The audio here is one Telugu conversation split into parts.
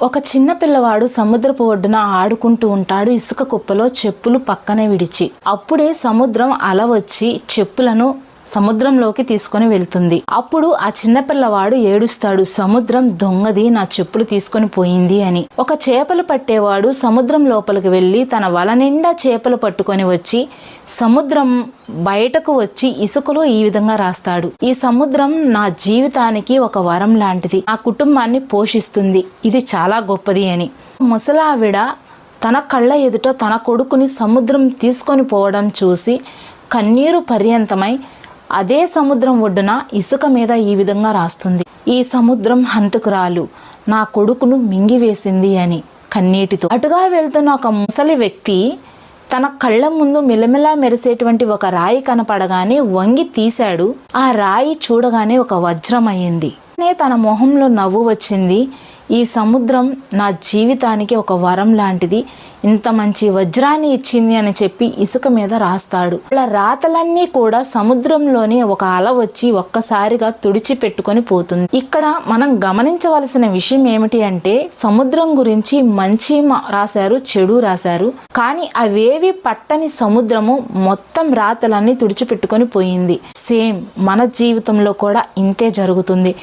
ఒక చిన్న పిల్లవాడు సముద్రపు ఒడ్డున ఆడుకుంటూ ఉంటాడు. ఇసుక కుప్పలో చెప్పులు పక్కనే విడిచి. అప్పుడే సముద్రం అల వచ్చి చెప్పులను సముద్రంలోకి తీసుకొని వెళ్తుంది. అప్పుడు ఆ చిన్న పిల్లవాడు ఏడుస్తాడు, సముద్రం దొంగది, నా చెప్పులు తీసుకొని పోయింది అని. ఒక చేపలు పట్టేవాడు సముద్రం లోపలికి వెళ్ళి తన వల నిండా చేపలు పట్టుకొని వచ్చి సముద్రం బయటకు వచ్చి ఇసుకలో ఈ విధంగా రాస్తాడు, ఈ సముద్రం నా జీవితానికి ఒక వరం లాంటిది, నా కుటుంబాన్ని పోషిస్తుంది, ఇది చాలా గొప్పది అని. ముసలావిడ తన కళ్ళ ఎదుట తన కొడుకుని సముద్రం తీసుకొని పోవడం చూసి కన్నీరు పర్యంతమై అదే సముద్రం ఒడ్డున ఇసుక మీద ఈ విధంగా రాస్తుంది, ఈ సముద్రం హంతకురాలు, నా కొడుకును మింగివేసింది అని కన్నీటితో. అటుగా వెళ్తున్న ఒక ముసలి వ్యక్తి తన కళ్ళ ముందు మిలమిలా మెరిసేటువంటి ఒక రాయి కనపడగానే వంగి తీశాడు. ఆ రాయి చూడగానే ఒక వజ్రం అయ్యింది. తన మొహంలో నవ్వు వచ్చింది. ఈ సముద్రం నా జీవితానికి ఒక వరం లాంటిది, ఇంత మంచి వజ్రాన్ని ఇచ్చింది అని చెప్పి ఇసుక మీద రాస్తాడు. అలా రాతలన్నీ కూడా సముద్రంలోని ఒక అల వచ్చి ఒక్కసారిగా తుడిచి పెట్టుకొని పోతుంది. ఇక్కడ మనం గమనించవలసిన విషయం ఏమిటి అంటే సముద్రం గురించి మంచి రాశారు, చెడు రాశారు, కానీ అవేవి పట్టని సముద్రము మొత్తం రాతలన్నీ తుడిచిపెట్టుకొని పోయింది. సేమ్ మన జీవితంలో కూడా ఇంతే జరుగుతుంది.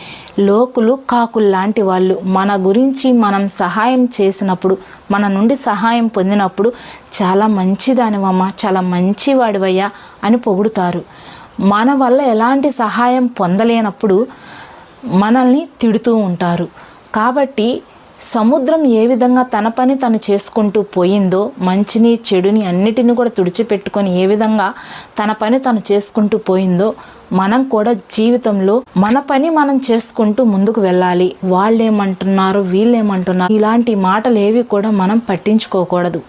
లోకులు కాకులు లాంటి వాళ్ళు మన గురించి మనం సహాయం చేసినప్పుడు, మన నుండి సహాయం పొందినప్పుడు చాలా మంచిదానివమ్మా, చాలా మంచివాడివయ్యా అని పొగుడుతారు. మన వల్ల ఎలాంటి సహాయం పొందలేనప్పుడు మనల్ని తిడుతూ ఉంటారు. కాబట్టి సముద్రం ఏ విధంగా తన పని తను చేసుకుంటూ పోయిందో, మంచిని చెడుని అన్నిటిని కూడా తుడిచిపెట్టుకొని ఏ విధంగా తన పని తను చేసుకుంటూ పోయిందో, మనం కూడా జీవితంలో మన పని మనం చేసుకుంటూ ముందుకు వెళ్ళాలి. వాళ్ళేమంటున్నారు, వీళ్ళేమంటున్నారు, ఇలాంటి మాటలు ఏవి కూడా మనం పట్టించుకోకూడదు.